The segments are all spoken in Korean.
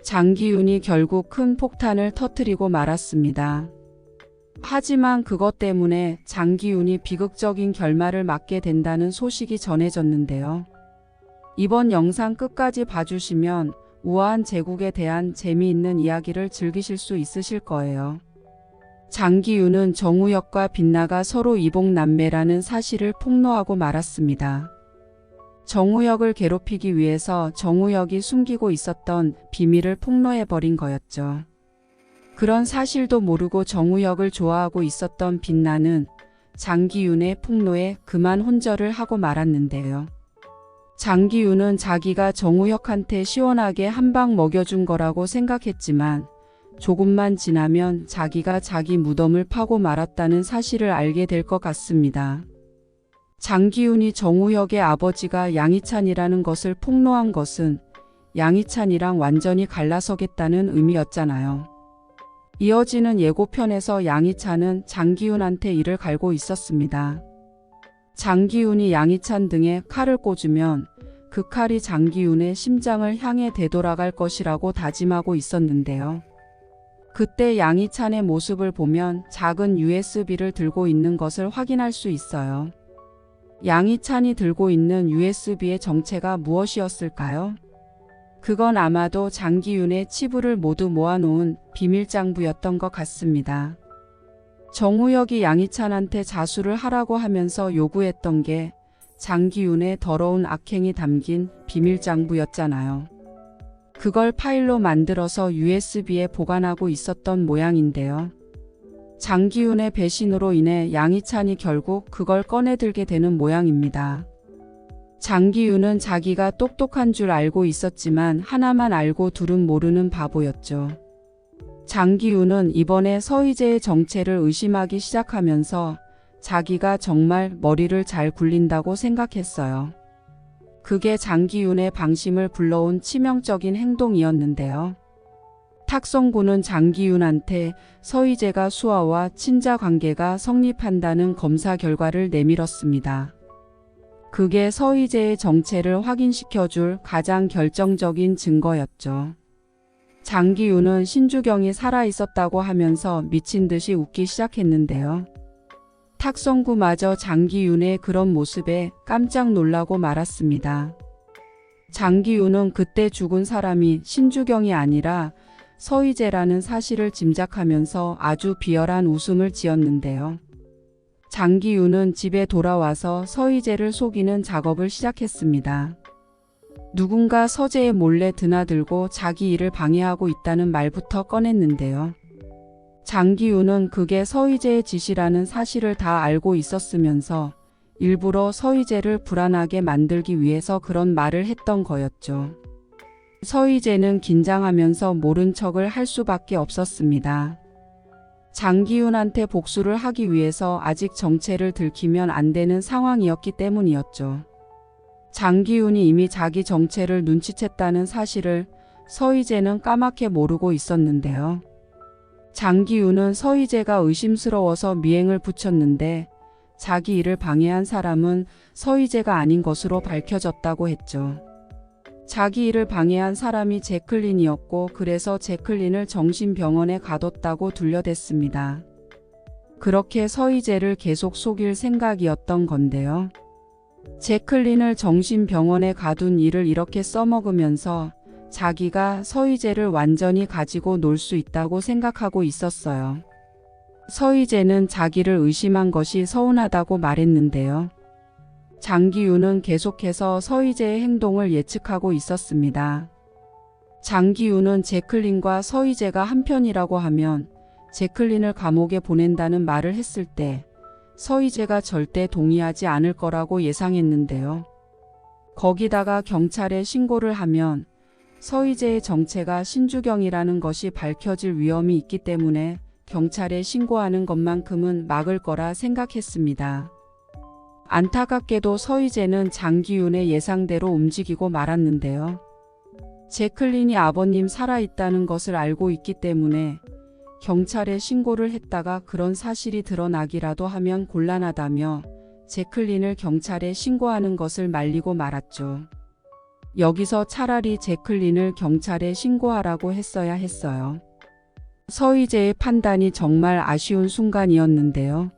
장기윤이 결국 큰 폭탄을 터뜨리고 말았습니다. 하지만 그것 때문에 장기윤이 비극적인 결말을 맞게 된다는 소식이 전해졌는데요. 이번 영상 끝까지 봐주시면 우아한 제국에 대한 재미있는 이야기를 즐기실 수 있으실 거예요. 장기윤은 정우혁과 빛나가 서로 이복남매라는 사실을 폭로하고 말았습니다. 정우혁을 괴롭히기 위해서 정우혁이 숨기고 있었던 비밀을 폭로해버린 거였죠. 그런 사실도 모르고 정우혁을 좋아하고 있었던 빛나는 장기윤의 폭로에 그만 혼절을 하고 말았는데요. 장기윤은 자기가 정우혁한테 시원하게 한 방 먹여준 거라고 생각했지만 조금만 지나면 자기가 자기 무덤을 파고 말았다는 사실을 알게 될 것 같습니다. 장기윤이 정우혁의 아버지가 양희찬이라는 것을 폭로한 것은 양희찬이랑 완전히 갈라서겠다는 의미였잖아요. 이어지는 예고편에서 양희찬은 장기윤한테 이를 갈고 있었습니다. 장기윤이 양희찬 등에 칼을 꽂으면 그 칼이 장기윤의 심장을 향해 되돌아갈 것이라고 다짐하고 있었는데요. 그때 양희찬의 모습을 보면 작은 USB를 들고 있는 것을 확인할 수 있어요. 양희찬이 들고 있는 USB의 정체가 무엇이었을까요? 그건 아마도 장기윤의 치부를 모두 모아놓은 비밀장부였던 것 같습니다. 정우혁이 양희찬한테 자수를 하라고 하면서 요구했던 게 장기윤의 더러운 악행이 담긴 비밀장부였잖아요. 그걸 파일로 만들어서 USB에 보관하고 있었던 모양인데요. 장기윤의 배신으로 인해 양희찬이 결국 그걸 꺼내들게 되는 모양입니다. 장기윤은 자기가 똑똑한 줄 알고 있었지만 하나만 알고 둘은 모르는 바보였죠. 장기윤은 이번에 서희재의 정체를 의심하기 시작하면서 자기가 정말 머리를 잘 굴린다고 생각했어요. 그게 장기윤의 방심을 불러온 치명적인 행동이었는데요. 탁성구는 장기윤한테 서희재가 수아와 친자 관계가 성립한다는 검사 결과를 내밀었습니다. 그게 서희재의 정체를 확인시켜줄 가장 결정적인 증거였죠. 장기윤은 신주경이 살아있었다고 하면서 미친 듯이 웃기 시작했는데요. 탁성구마저 장기윤의 그런 모습에 깜짝 놀라고 말았습니다. 장기윤은 그때 죽은 사람이 신주경이 아니라 서희재라는 사실을 짐작하면서 아주 비열한 웃음을 지었는데요. 장기윤은 집에 돌아와서 서희재를 속이는 작업을 시작했습니다. 누군가 서재에 몰래 드나들고 자기 일을 방해하고 있다는 말부터 꺼냈는데요. 장기윤은 그게 서희재의 짓이라는 사실을 다 알고 있었으면서 일부러 서희재를 불안하게 만들기 위해서 그런 말을 했던 거였죠. 서희재는 긴장하면서 모른 척을 할 수밖에 없었습니다. 장기윤한테 복수를 하기 위해서 아직 정체를 들키면 안 되는 상황이었기 때문이었죠. 장기윤이 이미 자기 정체를 눈치챘다는 사실을 서희재는 까맣게 모르고 있었는데요. 장기윤은 서희재가 의심스러워서 미행을 붙였는데 자기 일을 방해한 사람은 서희재가 아닌 것으로 밝혀졌다고 했죠. 자기 일을 방해한 사람이 제클린이었고 그래서 제클린을 정신병원에 가뒀다고 둘러댔습니다. 그렇게 서희재를 계속 속일 생각이었던 건데요. 제클린을 정신병원에 가둔 일을 이렇게 써먹으면서 자기가 서희재를 완전히 가지고 놀 수 있다고 생각하고 있었어요. 서희재는 자기를 의심한 것이 서운하다고 말했는데요. 장기윤은 계속해서 서희재의 행동을 예측하고 있었습니다. 장기윤은 제클린과 서희재가 한편이라고 하면 제클린을 감옥에 보낸다는 말을 했을 때 서희재가 절대 동의하지 않을 거라고 예상했는데요. 거기다가 경찰에 신고를 하면 서희재의 정체가 신주경이라는 것이 밝혀질 위험이 있기 때문에 경찰에 신고하는 것만큼은 막을 거라 생각했습니다. 안타깝게도 서희재는 장기윤의 예상대로 움직이고 말았는데요. 제클린이 아버님 살아있다는 것을 알고 있기 때문에 경찰에 신고를 했다가 그런 사실이 드러나기라도 하면 곤란하다며 제클린을 경찰에 신고하는 것을 말리고 말았죠. 여기서 차라리 제클린을 경찰에 신고하라고 했어야 했어요. 서희재의 판단이 정말 아쉬운 순간이었는데요.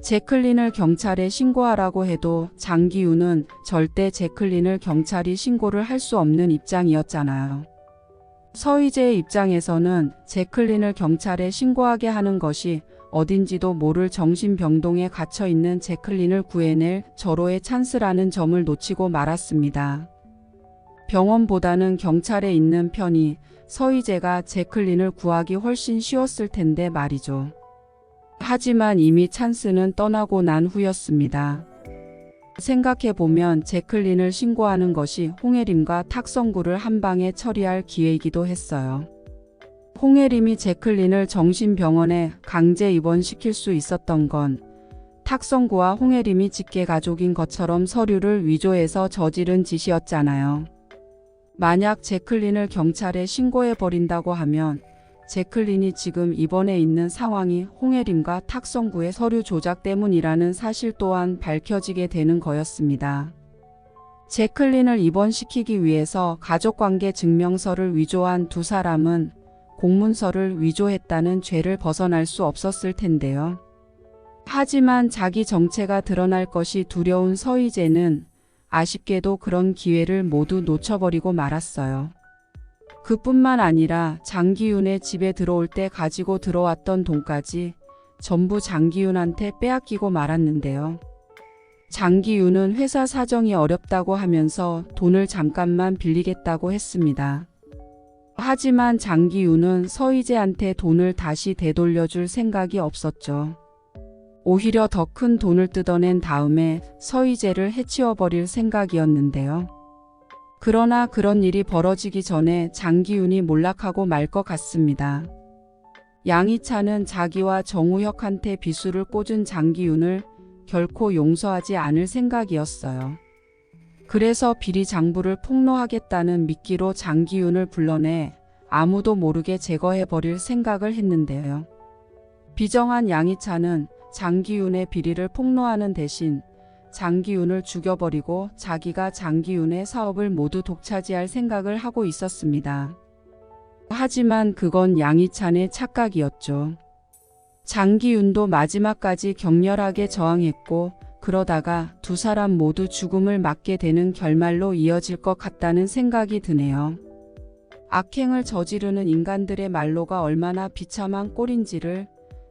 제클린을 경찰에 신고하라고 해도 장기윤은 절대 제클린을 경찰이 신고를 할 수 없는 입장이었잖아요. 서희재의 입장에서는 제클린을 경찰에 신고하게 하는 것이 어딘지도 모를 정신병동에 갇혀 있는 제클린을 구해낼 절호의 찬스라는 점을 놓치고 말았습니다. 병원보다는 경찰에 있는 편이 서희재가 제클린을 구하기 훨씬 쉬웠을 텐데 말이죠. 하지만 이미 찬스는 떠나고 난 후였습니다. 생각해보면 제클린을 신고하는 것이 홍혜림과 탁성구를 한 방에 처리할 기회이기도 했어요. 홍혜림이 제클린을 정신병원에 강제 입원시킬 수 있었던 건 탁성구와 홍혜림이 직계가족인 것처럼 서류를 위조해서 저지른 짓이었잖아요. 만약 제클린을 경찰에 신고해버린다고 하면 제클린이 지금 입원해 있는 상황이 홍혜림과 탁성구의 서류 조작 때문이라는 사실 또한 밝혀지게 되는 거였습니다. 제클린을 입원시키기 위해서 가족관계 증명서를 위조한 두 사람은 공문서를 위조했다는 죄를 벗어날 수 없었을 텐데요. 하지만 자기 정체가 드러날 것이 두려운 서희재는 아쉽게도 그런 기회를 모두 놓쳐버리고 말았어요. 그뿐만 아니라 장기윤의 집에 들어올 때 가지고 들어왔던 돈까지 전부 장기윤한테 빼앗기고 말았는데요. 장기윤은 회사 사정이 어렵다고 하면서 돈을 잠깐만 빌리겠다고 했습니다. 하지만 장기윤은 서희재한테 돈을 다시 되돌려줄 생각이 없었죠. 오히려 더 큰 돈을 뜯어낸 다음에 서희재를 해치워버릴 생각이었는데요. 그러나 그런 일이 벌어지기 전에 장기윤이 몰락하고 말 것 같습니다. 양희찬은 자기와 정우혁한테 비수를 꽂은 장기윤을 결코 용서하지 않을 생각이었어요. 그래서 비리 장부를 폭로하겠다는 미끼로 장기윤을 불러내 아무도 모르게 제거해버릴 생각을 했는데요. 비정한 양희찬은 장기윤의 비리를 폭로하는 대신 장기윤을 죽여버리고 자기가 장기윤의 사업을 모두 독차지할 생각을 하고 있었습니다. 하지만 그건 양희찬의 착각이었죠. 장기윤도 마지막까지 격렬하게 저항했고 그러다가 두 사람 모두 죽음을 맞게 되는 결말로 이어질 것 같다는 생각이 드네요. 악행을 저지르는 인간들의 말로가 얼마나 비참한 꼴인지를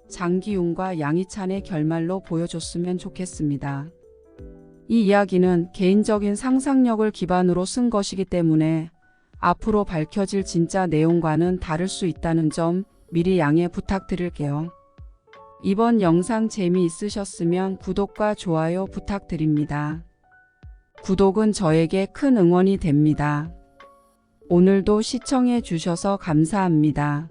장기윤과 양희찬의 결말로 보여줬으면 좋겠습니다. 이 이야기는 개인적인 상상력을 기반으로 쓴 것이기 때문에 앞으로 밝혀질 진짜 내용과는 다를 수 있다는 점 미리 양해 부탁드릴게요. 이번 영상 재미있으셨으면 구독과 좋아요 부탁드립니다. 구독은 저에게 큰 응원이 됩니다. 오늘도 시청해 주셔서 감사합니다.